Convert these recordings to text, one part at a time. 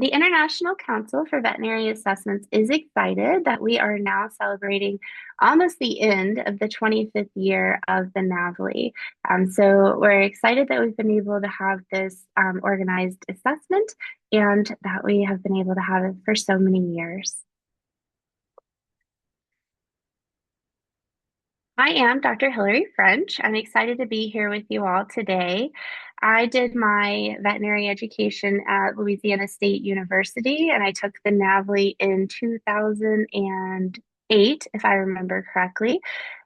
The International Council for Veterinary Assessments is excited that we are now celebrating almost the end of the 25th year of the NAVLE. So we're excited that we've been able to have this organized assessment and that we have been able to have it for so many years. I am Dr. Hilary French. I'm excited to be here with you all today. I did my veterinary education at Louisiana State University, and I took the NAVLE in 2008, if I remember correctly.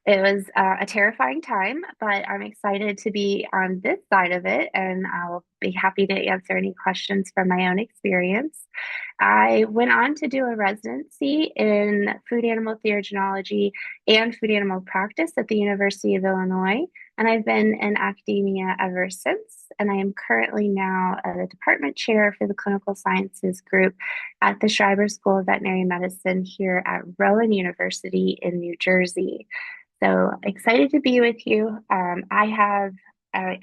It was a terrifying time, but I'm excited to be on this side of it, and I'll be happy to answer any questions from my own experience. I went on to do a residency in food animal therogenology and food animal practice at the University of Illinois, and I've been in academia ever since. And I am currently now a department chair for the clinical sciences group at the Schreiber School of Veterinary Medicine here at Rowan University in New Jersey. So excited to be with you. I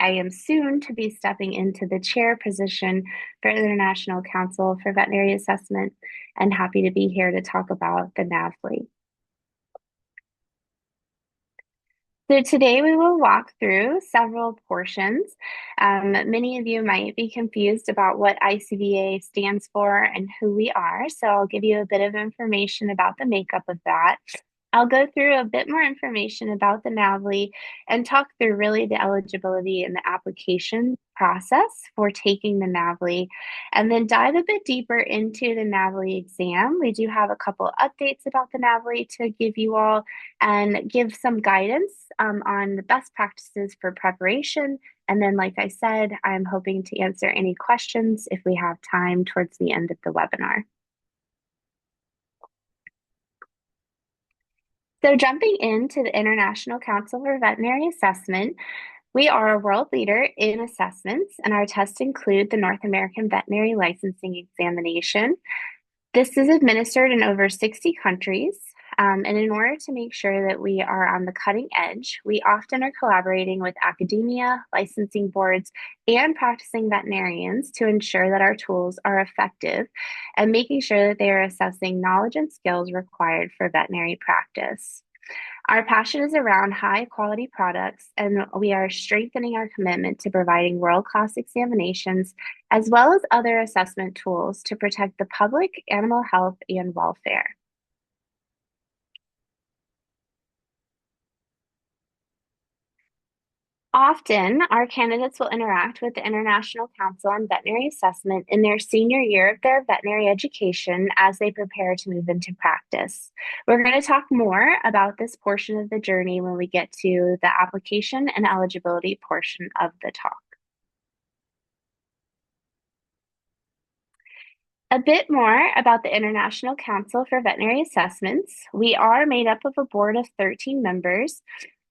am soon to be stepping into the chair position for the International Council for Veterinary Assessment and happy to be here to talk about the NAVLE. So today we will walk through several portions. Many of you might be confused about what ICVA stands for and who we are, so I'll give you a bit of information about the makeup of that. I'll go through a bit more information about the NAVLE and talk through really the eligibility and the application process for taking the NAVLE, and then dive a bit deeper into the NAVLE exam. We do have a couple updates about the NAVLE to give you all and give some guidance on the best practices for preparation. And then, like I said, I'm hoping to answer any questions if we have time towards the end of the webinar. So jumping into the International Council for Veterinary Assessment, we are a world leader in assessments, and our tests include the North American Veterinary Licensing Examination. This is administered in over 60 countries. And in order to make sure that we are on the cutting edge, we often are collaborating with academia, licensing boards, and practicing veterinarians to ensure that our tools are effective and making sure that they are assessing knowledge and skills required for veterinary practice. Our passion is around high quality products, and we are strengthening our commitment to providing world class examinations as well as other assessment tools to protect the public, animal health, and welfare. Often, our candidates will interact with the International Council on Veterinary Assessment in their senior year of their veterinary education as they prepare to move into practice. We're going to talk more about this portion of the journey when we get to the application and eligibility portion of the talk. A bit more about the International Council for Veterinary Assessments. We are made up of a board of 13 members.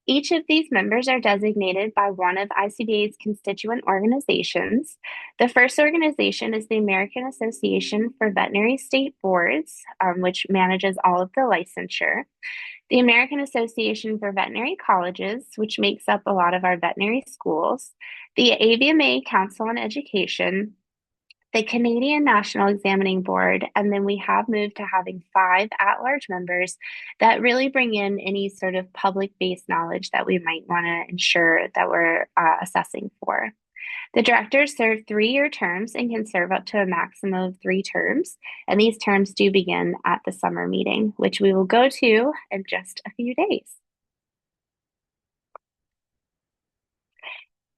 Each of these members are designated by one of ICVA's constituent organizations. The first organization is the American Association for Veterinary State Boards, which manages all of the licensure. The American Association for Veterinary Colleges, which makes up a lot of our veterinary schools. The AVMA Council on Education, the Canadian National Examining Board, and then we have moved to having 5 at-large members that really bring in any sort of public-based knowledge that we might want to ensure that we're assessing for. The directors serve 3-year terms and can serve up to a maximum of 3 terms, and these terms do begin at the summer meeting, which we will go to in just a few days.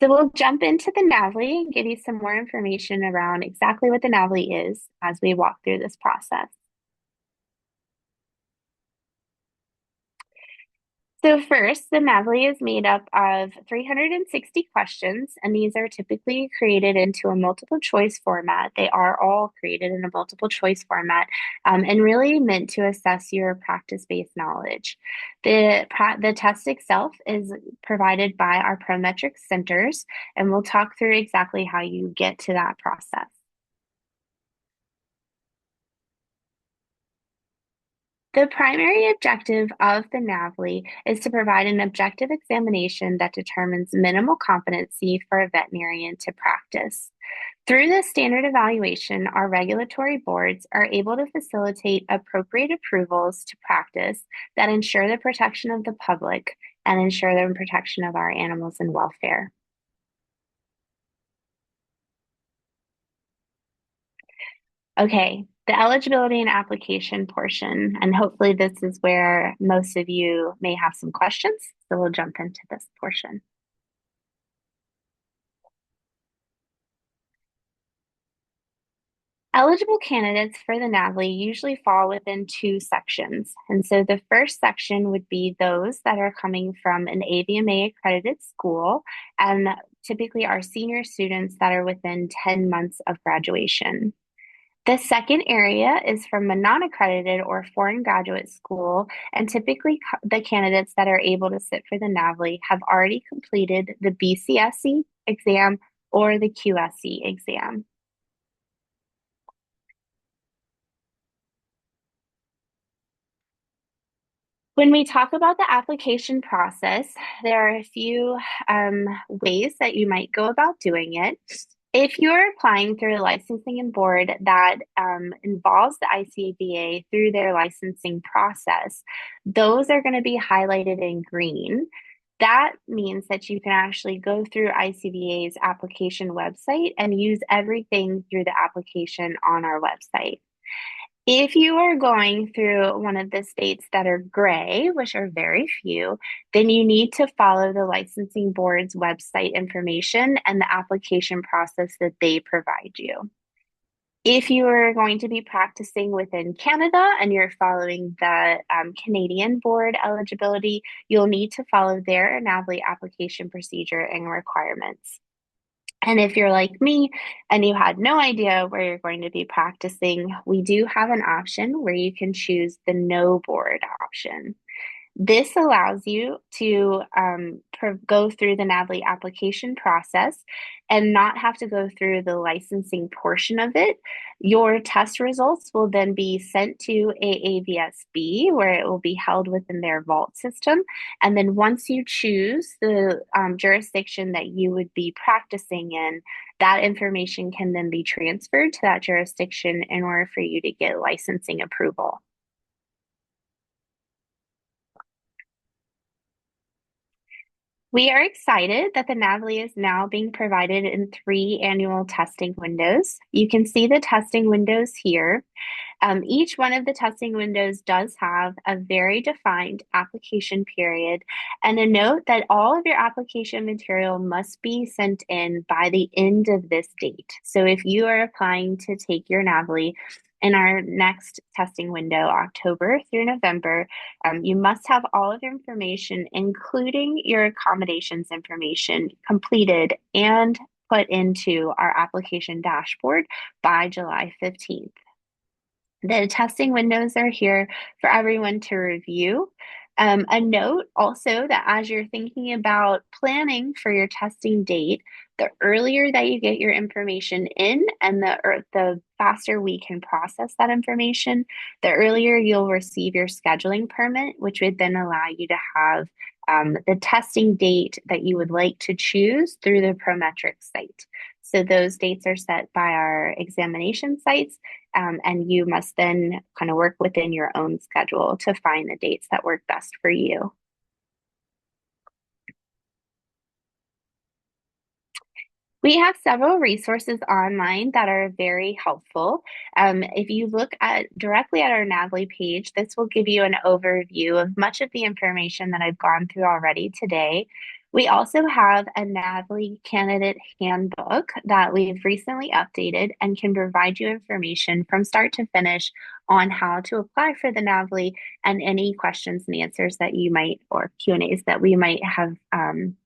So we'll jump into the NAVLE and give you some more information around exactly what the NAVLE is as we walk through this process. So first, the NAVLE is made up of 360 questions, and these are typically created into a multiple choice format. They are all created in a multiple choice format and really meant to assess your practice-based knowledge. The test itself is provided by our Prometric centers, and we'll talk through exactly how you get to that process. The primary objective of the NAVLE is to provide an objective examination that determines minimal competency for a veterinarian to practice. Through this standard evaluation, our regulatory boards are able to facilitate appropriate approvals to practice that ensure the protection of the public and ensure the protection of our animals and welfare. Okay, the eligibility and application portion, and hopefully this is where most of you may have some questions, so we'll jump into this portion. Eligible candidates for the NAVLE usually fall within two sections. And so the first section would be those that are coming from an AVMA accredited school, and typically are senior students that are within 10 months of graduation. The second area is from a non-accredited or foreign graduate school, and typically the candidates that are able to sit for the NAVLE have already completed the BCSE exam or the QSE exam. When we talk about the application process, there are a few ways that you might go about doing it. If you're applying through a licensing and board that involves the ICAVA through their licensing process, those are going to be highlighted in green. That means that you can actually go through ICVA's application website and use everything through the application on our website. If you are going through one of the states that are gray, which are very few, then you need to follow the licensing board's website information and the application process that they provide you. If you are going to be practicing within Canada and you're following the Canadian board eligibility, you'll need to follow their NAVLE application procedure and requirements. And if you're like me and you had no idea where you're going to be practicing, we do have an option where you can choose the no board option. This allows you to go through the NAVLE application process and not have to go through the licensing portion of it. Your test results will then be sent to AAVSB, where it will be held within their vault system. And then once you choose the jurisdiction that you would be practicing in, that information can then be transferred to that jurisdiction in order for you to get licensing approval. We are excited that the NAVLE is now being provided in 3 annual testing windows. You can see the testing windows here. Each one of the testing windows does have a very defined application period, and a note that all of your application material must be sent in by the end of this date. So if you are applying to take your NAVLE in our next testing window, October through November, you must have all of your information, including your accommodations information, completed and put into our application dashboard by July 15th. The testing windows are here for everyone to review. A note also that as you're thinking about planning for your testing date, the earlier that you get your information in and the faster we can process that information, the earlier you'll receive your scheduling permit, which would then allow you to have the testing date that you would like to choose through the Prometric site. So those dates are set by our examination sites, and you must then kind of work within your own schedule to find the dates that work best for you. We have several resources online that are very helpful. If you look directly at our NAVLE page, this will give you an overview of much of the information that I've gone through already today. We also have a NAVLE candidate handbook that we've recently updated and can provide you information from start to finish on how to apply for the NAVLE and any questions and answers that you might, or Q&As that we might have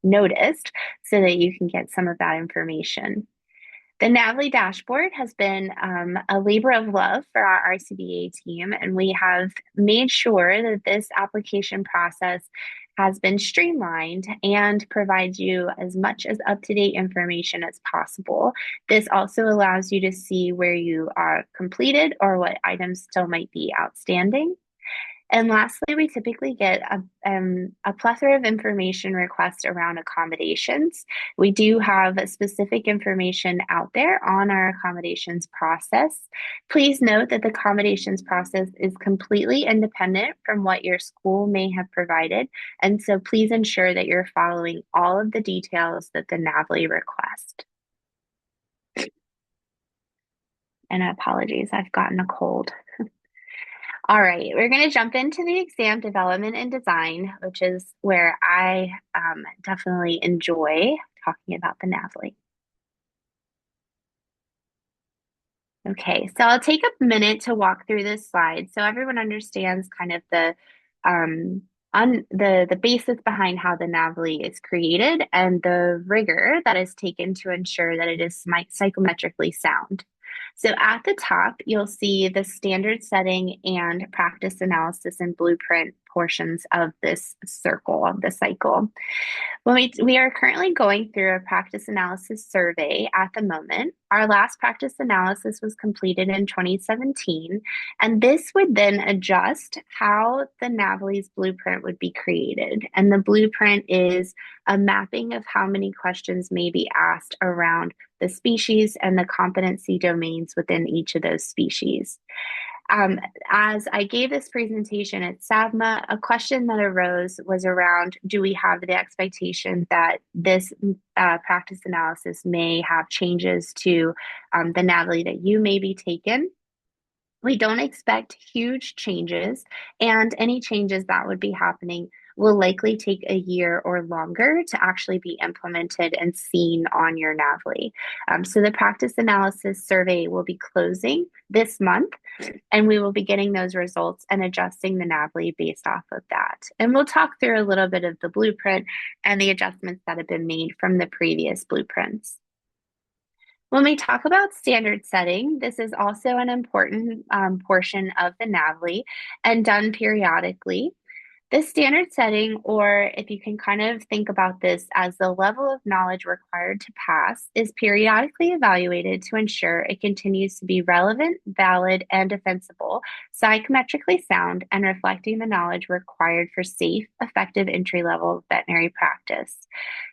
noticed, so that you can get some of that information. The NAVLE dashboard has been a labor of love for our RCBA team, and we have made sure that this application process has been streamlined and provides you as much as up-to-date information as possible. This also allows you to see where you are completed or what items still might be outstanding. And lastly, we typically get a plethora of information requests around accommodations. We do have specific information out there on our accommodations process. Please note that the accommodations process is completely independent from what your school may have provided. And so please ensure that you're following all of the details that the NAVLE request. And apologies, I've gotten a cold. All right, we're going to jump into the exam development and design, which is where I definitely enjoy talking about the NAVLE. Okay, so I'll take a minute to walk through this slide so everyone understands kind of the on the basis behind how the NAVLE is created and the rigor that is taken to ensure that it is psychometrically sound. So at the top, you'll see the standard setting and practice analysis and blueprint portions of this circle of the cycle. Well, we are currently going through a practice analysis survey at the moment. Our last practice analysis was completed in 2017, and this would then adjust how the NAVLE's blueprint would be created. And the blueprint is a mapping of how many questions may be asked around the species and the competency domains within each of those species. Um, as I gave this presentation at SAVMA, a question that arose was around, do we have the expectation that this practice analysis may have changes to the NAVLE that you may be taken? We don't expect huge changes, and any changes that would be happening will likely take a year or longer to actually be implemented and seen on your NAVLE. So the practice analysis survey will be closing this month, and we will be getting those results and adjusting the NAVLE based off of that. And we'll talk through a little bit of the blueprint and the adjustments that have been made from the previous blueprints. When we talk about standard setting, this is also an important portion of the NAVLE and done periodically. This standard setting, or if you can kind of think about this as the level of knowledge required to pass, is periodically evaluated to ensure it continues to be relevant, valid, and defensible, psychometrically sound, and reflecting the knowledge required for safe, effective entry level veterinary practice.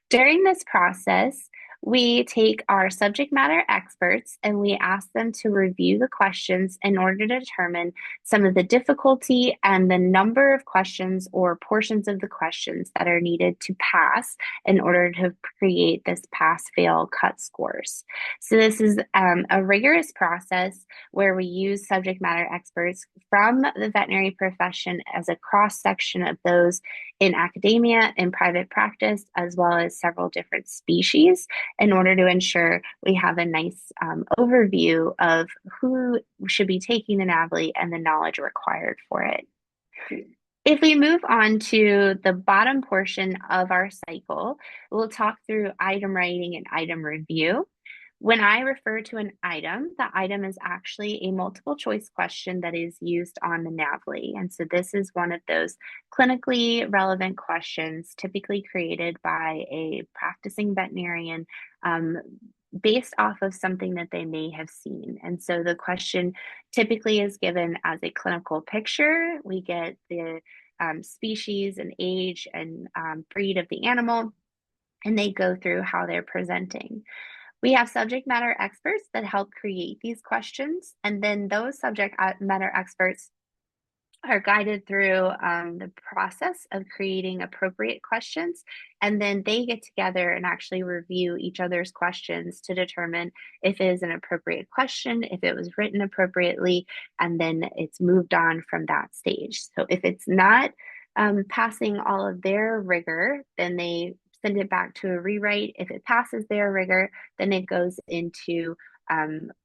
During this process, we take our subject matter experts and we ask them to review the questions in order to determine some of the difficulty and the number of questions or portions of the questions that are needed to pass in order to create this pass-fail cut scores. So this is a rigorous process where we use subject matter experts from the veterinary profession as a cross-section of those in academia, in private practice, as well as several different species in order to ensure we have a nice overview of who should be taking the NAVLE and the knowledge required for it. If we move on to the bottom portion of our cycle, we'll talk through item writing and item review. When I refer to an item, the item is actually a multiple choice question that is used on the NAVLE. And so this is one of those clinically relevant questions typically created by a practicing veterinarian based off of something that they may have seen. And so the question typically is given as a clinical picture. We get the species and age and breed of the animal, and they go through how they're presenting. We have subject matter experts that help create these questions, and then those subject matter experts are guided through the process of creating appropriate questions, and then they get together and actually review each other's questions to determine if it is an appropriate question, if it was written appropriately, and then it's moved on from that stage. So if it's not passing all of their rigor, then they send it back to a rewrite. If it passes their rigor, then it goes into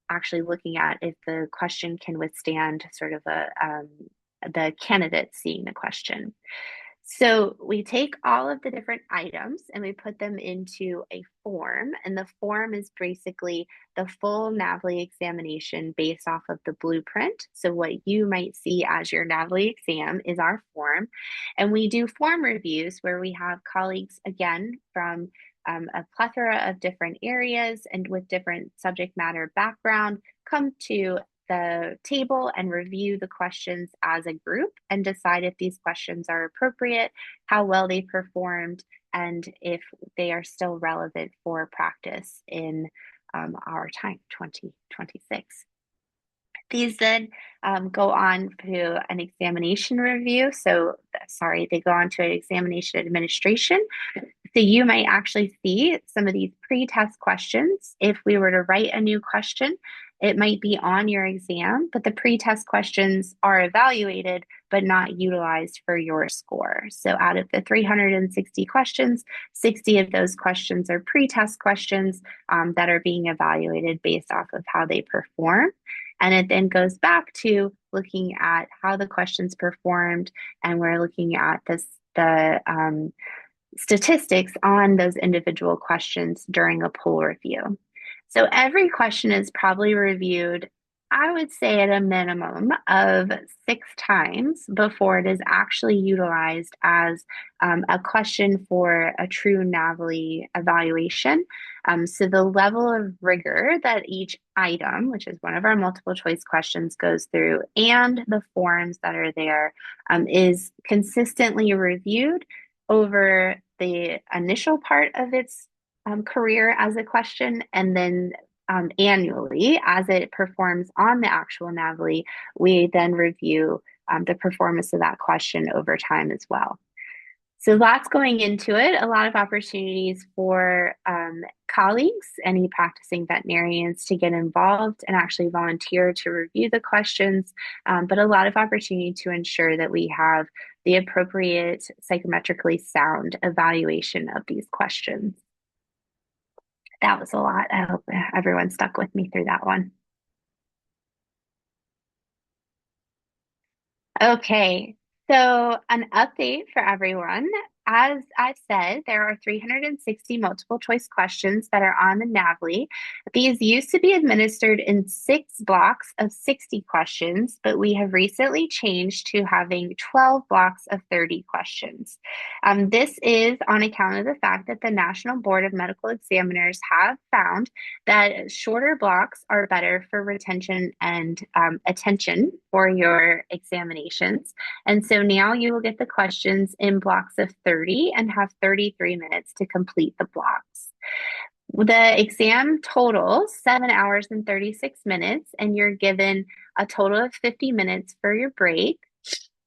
actually looking at if the question can withstand sort of the candidate seeing the question. So we take all of the different items and we put them into a form, and the form is basically the full NAVLE examination based off of the blueprint. So what you might see as your NAVLE exam is our form, and we do form reviews where we have colleagues again from a plethora of different areas and with different subject matter background come to the table and review the questions as a group and decide if these questions are appropriate, how well they performed, and if they are still relevant for practice in our time, 2026. These then go on to an examination review. So, sorry, they go on to an examination administration. So you might actually see some of these pre-test questions. If we were to write a new question, it might be on your exam, but the pre-test questions are evaluated but not utilized for your score. So out of the 360 questions, 60 of those questions are pre-test questions that are being evaluated based off of how they perform. And it then goes back to looking at how the questions performed, and we're looking at the statistics on those individual questions during a poll review. So every question is probably reviewed, I would say, at a minimum of 6 times before it is actually utilized as a question for a true NAVLE evaluation. So the level of rigor that each item, which is one of our multiple choice questions, goes through, and the forms that are there, is consistently reviewed over the initial part of its career as a question, and then annually as it performs on the actual NAVLE, we then review the performance of that question over time as well. So lots going into it, a lot of opportunities for colleagues, any practicing veterinarians, to get involved and actually volunteer to review the questions, but a lot of opportunity to ensure that we have the appropriate psychometrically sound evaluation of these questions. That was a lot. I hope everyone stuck with me through that one. Okay, so an update for everyone. As I said, there are 360 multiple choice questions that are on the NAVLE. These used to be administered in 6 blocks of 60 questions, but we have recently changed to having 12 blocks of 30 questions. This is on account of the fact that the National Board of Medical Examiners have found that shorter blocks are better for retention and attention for your examinations. And so now you will get the questions in blocks of 30 and have 33 minutes to complete the blocks. The exam totals 7 hours and 36 minutes, and you're given a total of 50 minutes for your break.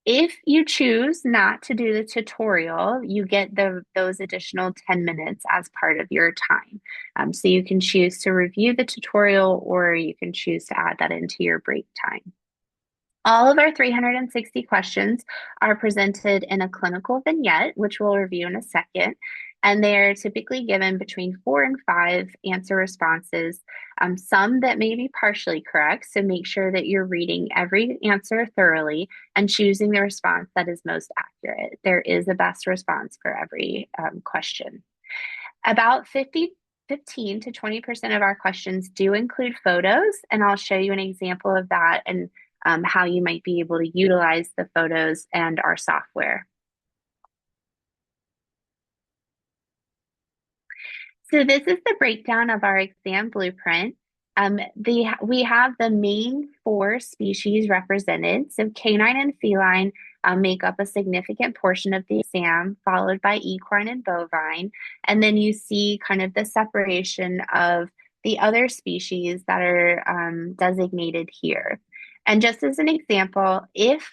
If you choose not to do the tutorial, you get those additional 10 minutes as part of your time. So you can choose to review the tutorial, or you can choose to add that into your break time. All of our 360 questions are presented in a clinical vignette, which we'll review in a second, and they're typically given between 4 and 5 answer responses, some that may be partially correct, so make sure that you're reading every answer thoroughly and choosing the response that is most accurate. There is a best response for every question. About 15 to 20% of our questions do include photos, and I'll show you an example of that and how you might be able to utilize the photos and our software. So this is the breakdown of our exam blueprint. We have the main 4 species represented. So canine and feline make up a significant portion of the exam, followed by equine and bovine. And then you see kind of the separation of the other species that are designated here. And just as an example, if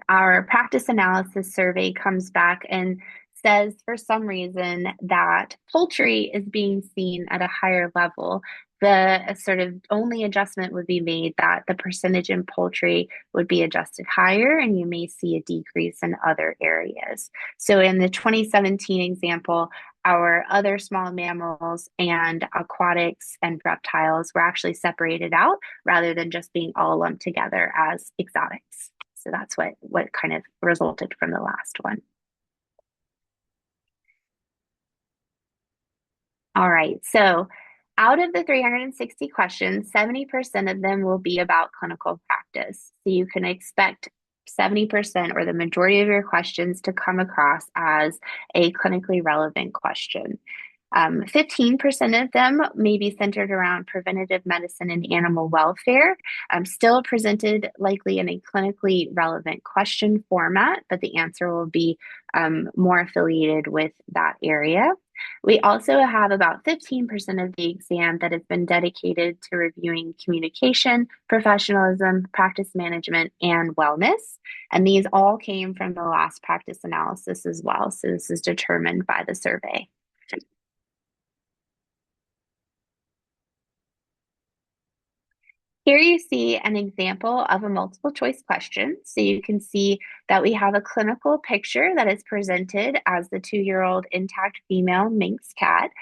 our practice analysis survey comes back and says for some reason that poultry is being seen at a higher level, the sort of only adjustment would be made that the percentage in poultry would be adjusted higher, and you may see a decrease in other areas. So in the 2017 example, our other small mammals and aquatics and reptiles were actually separated out rather than just being all lumped together as exotics. So that's what kind of resulted from the last one. All right, so out of the 360 questions, 70% of them will be about clinical practice. So you can expect 70% or the majority of your questions to come across as a clinically relevant question. 15% of them may be centered around preventative medicine and animal welfare, still presented likely in a clinically relevant question format, but the answer will be more affiliated with that area. We also have about 15% of the exam that has been dedicated to reviewing communication, professionalism, practice management, and wellness. And these all came from the last practice analysis as well. So this is determined by the survey. Here you see an example of a multiple choice question. So you can see that we have a clinical picture that is presented as the 2-year-old intact female Manx cat.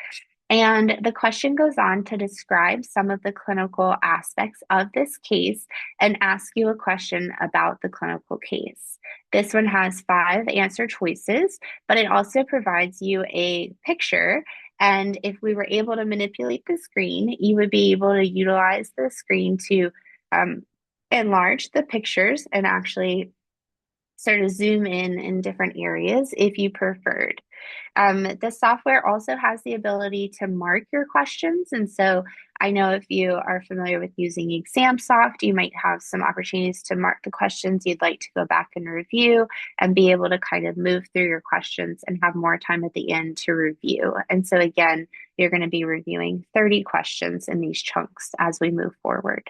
And the question goes on to describe some of the clinical aspects of this case and ask you a question about the clinical case. This one has 5 answer choices, but it also provides you a picture. And if we were able to manipulate the screen, you would be able to utilize the screen to um, enlarge the pictures and actually sort of zoom in different areas if you preferred. The software also has the ability to mark your questions. And so I know if you are familiar with using ExamSoft, you might have some opportunities to mark the questions you'd like to go back and review and be able to kind of move through your questions and have more time at the end to review. And so again, you're going to be reviewing 30 questions in these chunks as we move forward.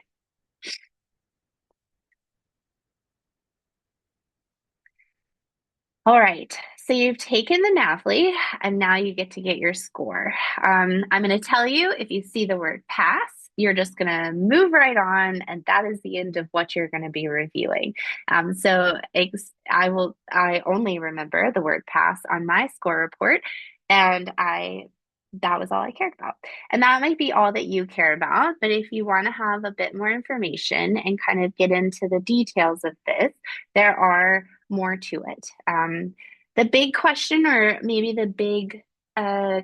All right, so you've taken the NAVLE and now you get to get your score. I'm going to tell you if you see the word pass, you're just going to move right on, and that is the end of what you're going to be reviewing. I only remember the word pass on my score report, and that was all I cared about. And that might be all that you care about, but if you want to have a bit more information and kind of get into the details of this, there are more to it. The big question, or maybe the big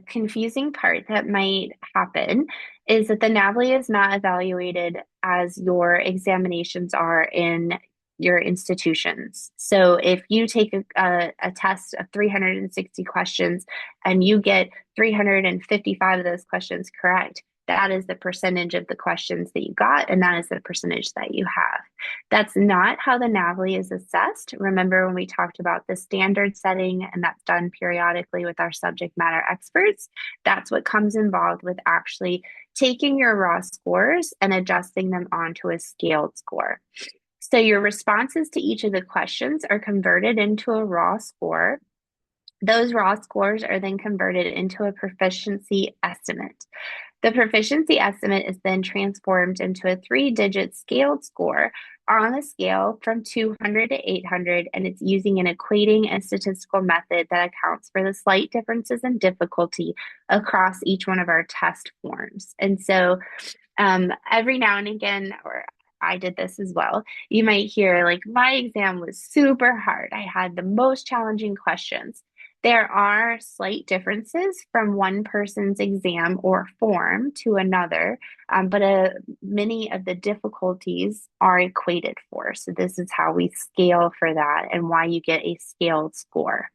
confusing part that might happen, is that the NAVLE is not evaluated as your examinations are in your institutions. So if you take a test of 360 questions and you get 355 of those questions correct, that is the percentage of the questions that you got, and that is the percentage that you have. That's not how the NAVLE is assessed. Remember when we talked about the standard setting, and that's done periodically with our subject matter experts? That's what comes involved with actually taking your raw scores and adjusting them onto a scaled score. So your responses to each of the questions are converted into a raw score. Those raw scores are then converted into a proficiency estimate. The proficiency estimate is then transformed into a 3-digit scaled score on a scale from 200 to 800, and it's using an equating and statistical method that accounts for the slight differences in difficulty across each one of our test forms. And so every now and again, or I did this as well, you might hear like, my exam was super hard. I had the most challenging questions. There are slight differences from one person's exam or form to another, but many of the difficulties are equated for. So this is how we scale for that and why you get a scaled score.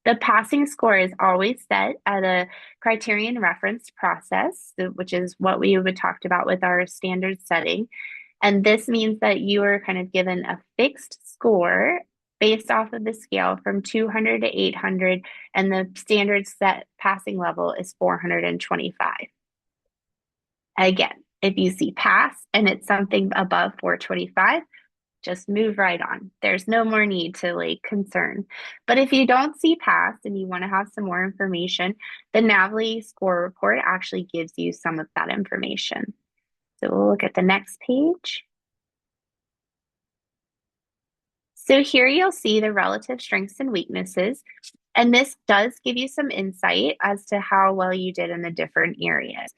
The passing score is always set at a criterion referenced process, which is what we would talked about with our standard setting. And this means that you are kind of given a fixed score based off of the scale from 200 to 800, and the standard set passing level is 425. Again, if you see pass and it's something above 425, just move right on. There's no more need to like concern. But if you don't see pass and you want to have some more information, the NAVLE score report actually gives you some of that information. So we'll look at the next page. So here you'll see the relative strengths and weaknesses, and this does give you some insight as to how well you did in the different areas.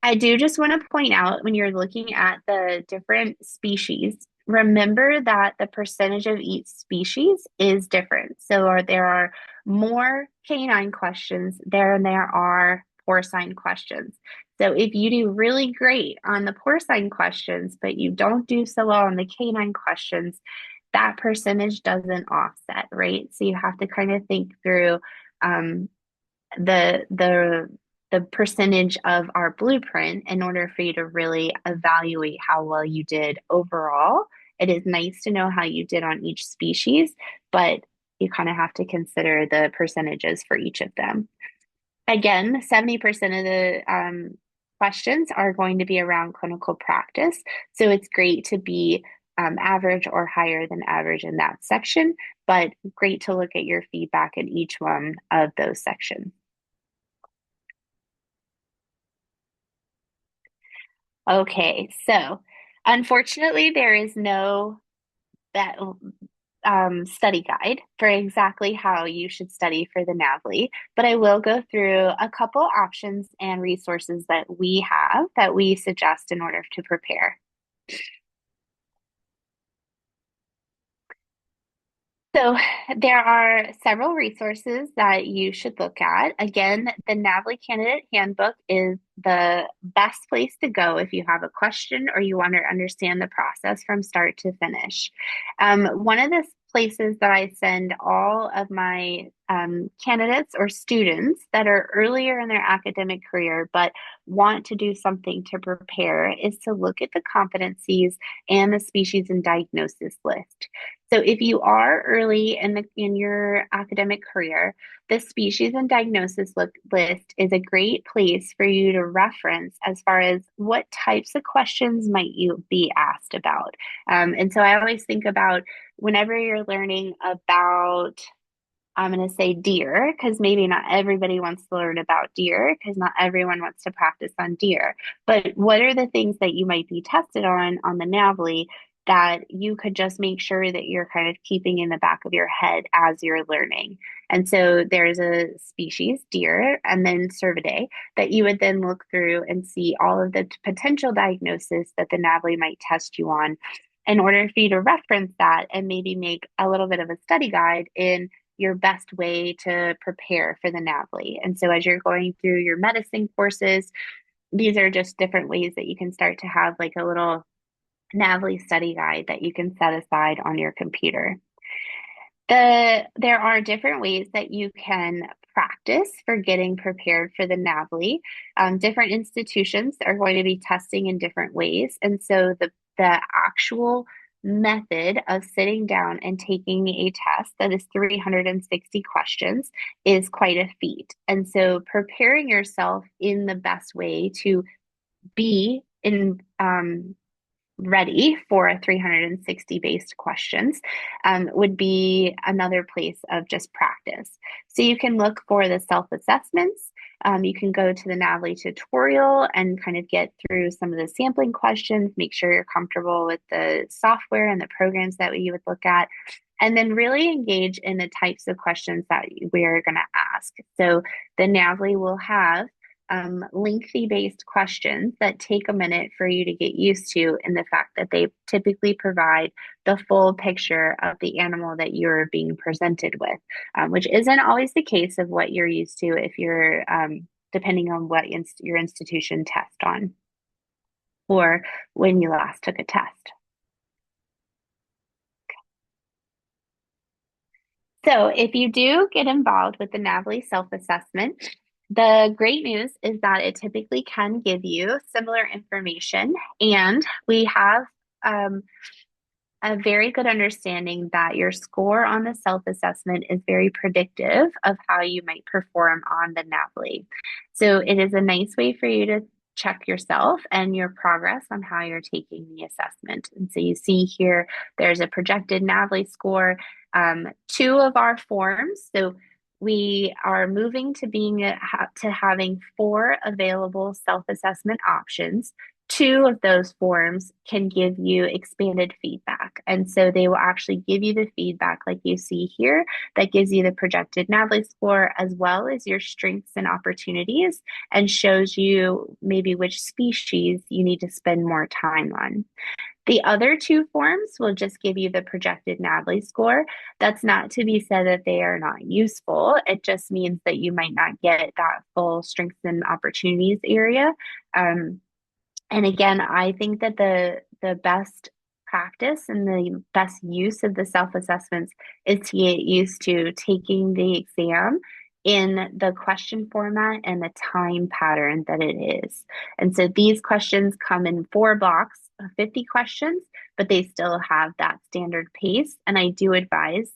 I do just want to point out when you're looking at the different species, remember that the percentage of each species is different. So there are more canine questions than there are porcine questions. So if you do really great on the porcine questions, but you don't do so well on the canine questions, that percentage doesn't offset, right? So you have to kind of think through the the percentage of our blueprint in order for you to really evaluate how well you did overall. It is nice to know how you did on each species, but you kind of have to consider the percentages for each of them. Again, 70% of the questions are going to be around clinical practice. So it's great to be average or higher than average in that section, but great to look at your feedback in each one of those sections. Okay, so unfortunately, there is no that study guide for exactly how you should study for the NAVLE, but I will go through a couple options and resources that we have that we suggest in order to prepare. So there are several resources that you should look at. Again, the NAVLE Candidate Handbook is the best place to go if you have a question or you want to understand the process from start to finish. One of the places that I send all of my candidates or students that are earlier in their academic career but want to do something to prepare is to look at the competencies and the species and diagnosis list. So if you are early in your academic career, the species and diagnosis list is a great place for you to reference as far as what types of questions might you be asked about. And so I always think about whenever you're learning about I'm going to say deer because maybe not everybody wants to learn about deer because not everyone wants to practice on deer. But what are the things that you might be tested on the NAVLE that you could just make sure that you're kind of keeping in the back of your head as you're learning? And so there's a species, deer, and then cervidae that you would then look through and see all of the potential diagnosis that the NAVLE might test you on in order for you to reference that and maybe make a little bit of a study guide in your best way to prepare for the NAVLE. And so as you're going through your medicine courses, these are just different ways that you can start to have like a little NAVLE study guide that you can set aside on your computer. There are different ways that you can practice for getting prepared for the NAVLE. Different institutions are going to be testing in different ways. And so the actual method of sitting down and taking a test that is 360 questions is quite a feat. And so preparing yourself in the best way to be in ready for a 360 based questions would be another place of just practice. So you can look for the self assessments. You can go to the NAVLE tutorial and kind of get through some of the sampling questions, make sure you're comfortable with the software and the programs that you would look at, and then really engage in the types of questions that we're going to ask. So the NAVLE will have lengthy based questions that take a minute for you to get used to in the fact that they typically provide the full picture of the animal that you're being presented with, which isn't always the case of what you're used to if you're depending on what your institution test on or when you last took a test. So if you do get involved with the NAVLE self-assessment, the great news is that it typically can give you similar information, and we have um, a very good understanding that your score on the self-assessment is very predictive of how you might perform on the NAVLE. So it is a nice way for you to check yourself and your progress on how you're taking the assessment. And so you see here, there's a projected NAVLE score, two of our forms. So we are moving to to having four available self-assessment options. Two of those forms can give you expanded feedback. And so they will actually give you the feedback like you see here that gives you the projected NAVLE score as well as your strengths and opportunities and shows you maybe which species you need to spend more time on. The other two forms will just give you the projected NAVLE score. That's not to be said that they are not useful. It just means that you might not get that full strengths and opportunities area. And again, I think that the best practice and the best use of the self-assessments is to get used to taking the exam in the question format and the time pattern that it is. And so these questions come in four blocks of 50 questions, but they still have that standard pace. And I do advise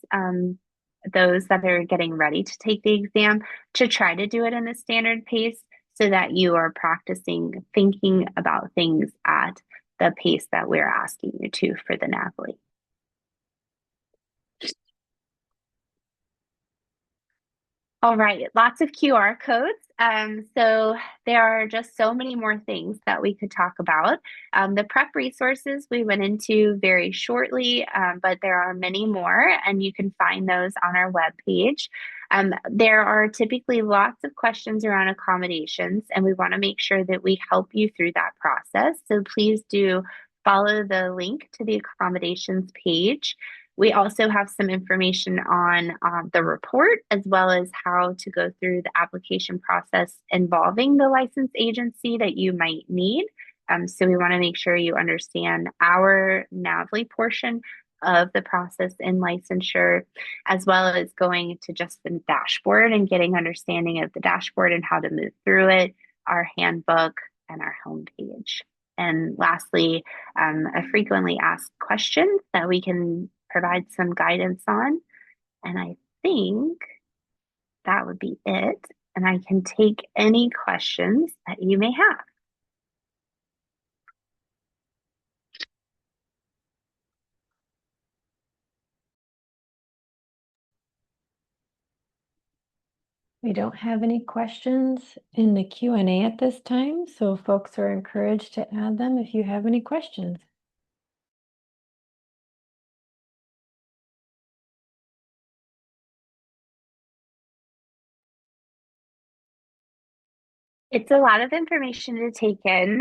those that are getting ready to take the exam to try to do it in the standard pace so that you are practicing thinking about things at the pace that we're asking you to for the NAVLE. All right, lots of QR codes. So there are just so many more things that we could talk about. The prep resources we went into very shortly, but there are many more, and you can find those on our webpage. There are typically lots of questions around accommodations, and we want to make sure that we help you through that process. So please do follow the link to the accommodations page. We also have some information on the report as well as how to go through the application process involving the license agency that you might need. So we want to make sure you understand our NAVLE portion of the process in licensure, as well as going to just the dashboard and getting understanding of the dashboard and how to move through it, our handbook, and our homepage. And lastly, a frequently asked question that we can provide some guidance on. And I think that would be it. And I can take any questions that you may have. We don't have any questions in the Q&A at this time, so folks are encouraged to add them if you have any questions. It's a lot of information to take in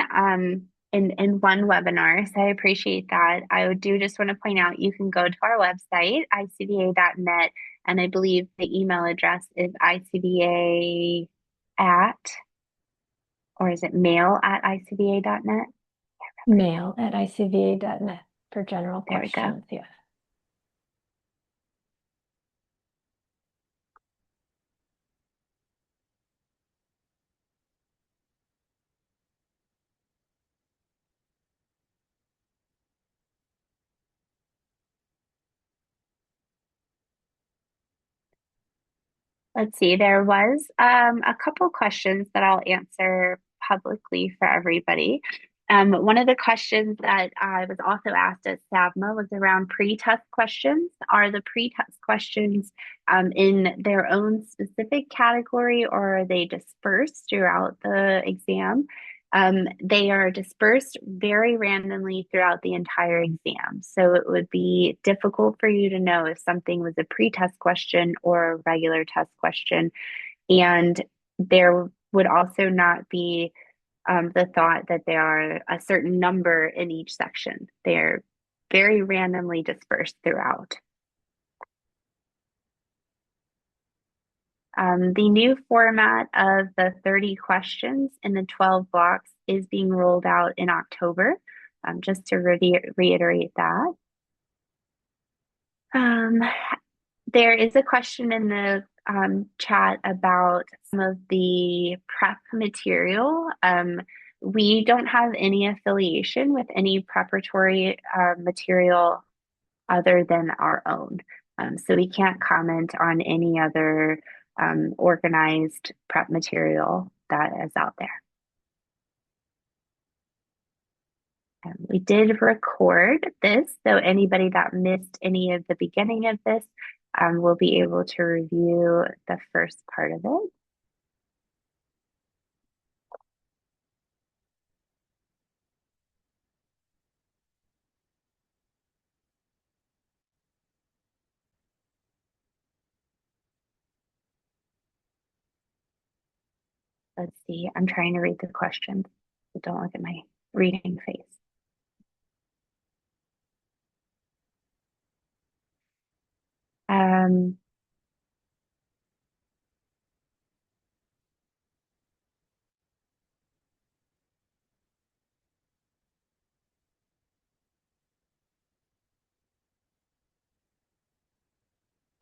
one webinar, so I appreciate that. I do just want to point out you can go to our website, icba.net, and I believe the email address is icba at, or is it mail at icba.net? Mail at icva.net for general There we go. questions, yes. Let's see, there was a couple questions that I'll answer publicly for everybody. One of the questions that I was also asked at SAVMA was around pre-test questions. Are the pre-test questions in their own specific category or are they dispersed throughout the exam? They are dispersed very randomly throughout the entire exam. So it would be difficult for you to know if something was a pre-test question or a regular test question. And there would also not be the thought that there are a certain number in each section. They're very randomly dispersed throughout. The new format of the 30 questions in the 12 blocks is being rolled out in October, just to reiterate that. There is a question in the chat about some of the prep material. We don't have any affiliation with any preparatory material other than our own. So we can't comment on any other organized prep material that is out there. We did record this, so anybody that missed any of the beginning of this will be able to review the first part of it. Let's see, I'm trying to read the questions, so don't look at my reading face. Um,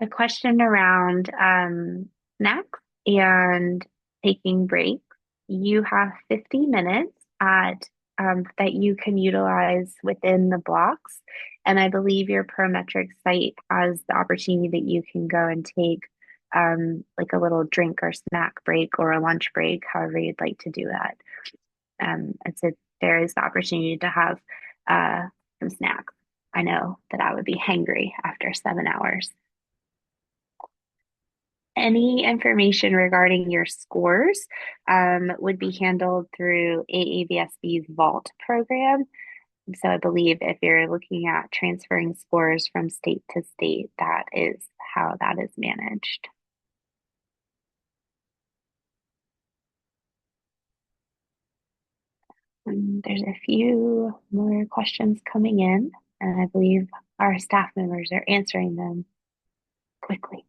a question around snacks and taking breaks. You have 50 minutes at that you can utilize within the blocks. And I believe your Prometric site has the opportunity that you can go and take like a little drink or snack break or a lunch break, however you'd like to do that. And so there is the opportunity to have uh, some snacks. I know that I would be hangry after 7 hours. Any information regarding your scores would be handled through AAVSB's Vault program. So I believe if you're looking at transferring scores from state to state, that is how that is managed. There's a few more questions coming in, and I believe our staff members are answering them quickly.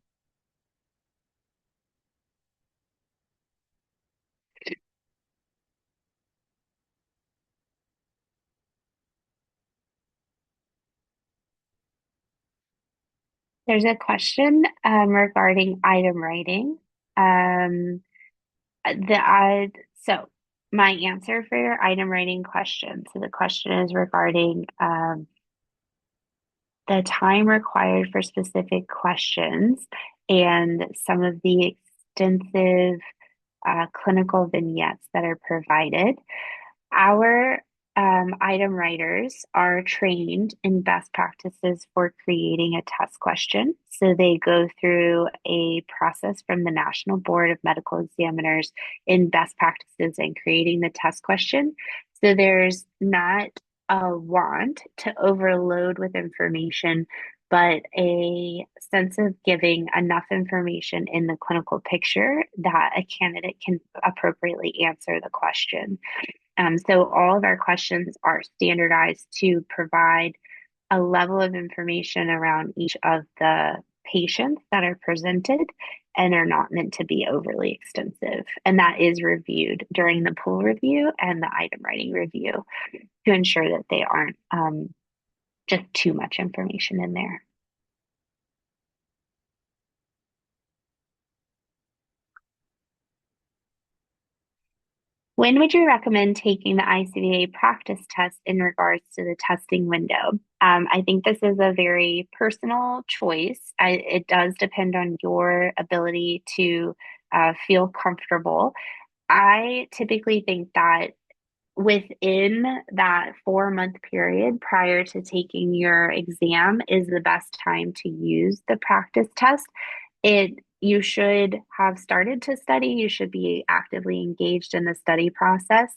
There's a question regarding item writing. Um, the so my answer for your item writing question. So the question is regarding the time required for specific questions and some of the extensive clinical vignettes that are provided. Our item writers are trained in best practices for creating a test question. So they go through a process from the National Board of Medical Examiners in best practices and creating the test question. So there's not a want to overload with information, but a sense of giving enough information in the clinical picture that a candidate can appropriately answer the question. So all of our questions are standardized to provide a level of information around each of the patients that are presented and are not meant to be overly extensive. And that is reviewed during the pool review and the item writing review to ensure that they aren't just too much information in there. When would you recommend taking the ICBA practice test in regards to the testing window? I think this is a very personal choice. It does depend on your ability to feel comfortable. I typically think that within that 4 month period prior to taking your exam is the best time to use the practice test. It You should have started to study, you should be actively engaged in the study process,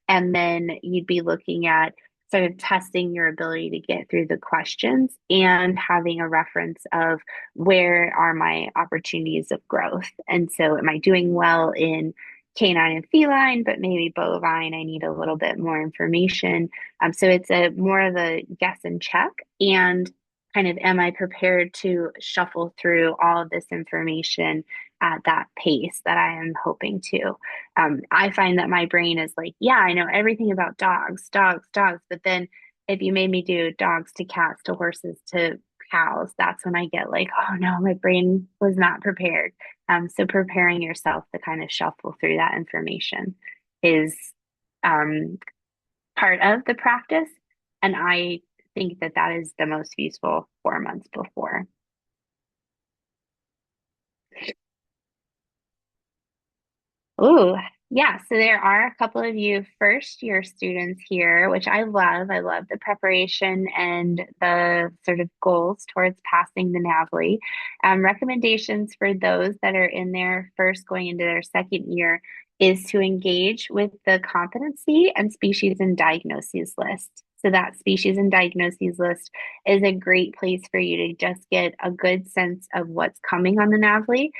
and then you'd be looking at sort of testing your ability to get through the questions and having a reference of where are my opportunities of growth. And so am I doing well in canine and feline, but maybe bovine, I need a little bit more information. So it's a more of a guess and check. And kind of am I prepared to shuffle through all of this information at that pace that I am hoping to? I find that my brain is like, yeah, I know everything about dogs, dogs, dogs. But then if you made me do dogs to cats to horses to cows, that's when I get like, oh no, my brain was not prepared. So preparing yourself to kind of shuffle through that information is um, part of the practice. And I think that that is the most useful 4 months before. Ooh, yeah. So there are a couple of you first year students here, which I love. I love the preparation and the sort of goals towards passing the NAVLE. Recommendations for those that are in there first going into their second year is to engage with the competency and species and diagnoses list. So that species and diagnoses list is a great place for you to just get a good sense of what's coming on the NAVLE.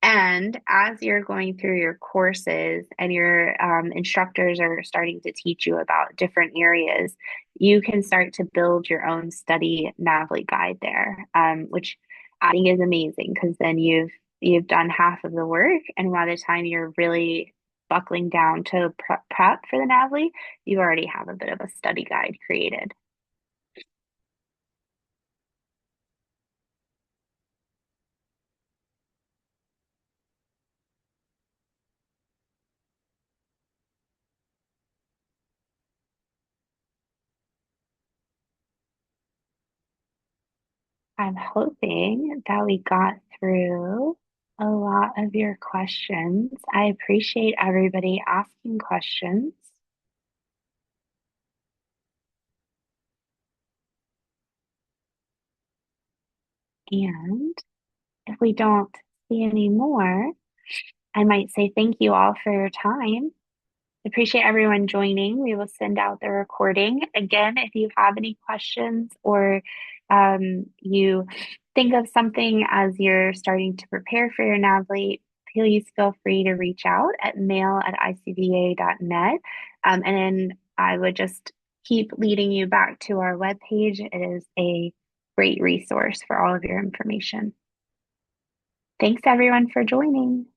And as you're going through your courses and your instructors are starting to teach you about different areas, you can start to build your own study NAVLE guide there, which I think is amazing because then you've done half of the work, and by the time you're really buckling down to prep for the NAVLE, you already have a bit of a study guide created. I'm hoping that we got through a lot of your questions. I appreciate everybody asking questions. And if we don't see any more, I might say thank you all for your time. Appreciate everyone joining. We will send out the recording. Again, if you have any questions or you think of something as you're starting to prepare for your NAVLE, please feel free to reach out at mail@icba.net. And then I would just keep leading you back to our webpage. It is a great resource for all of your information. Thanks everyone for joining.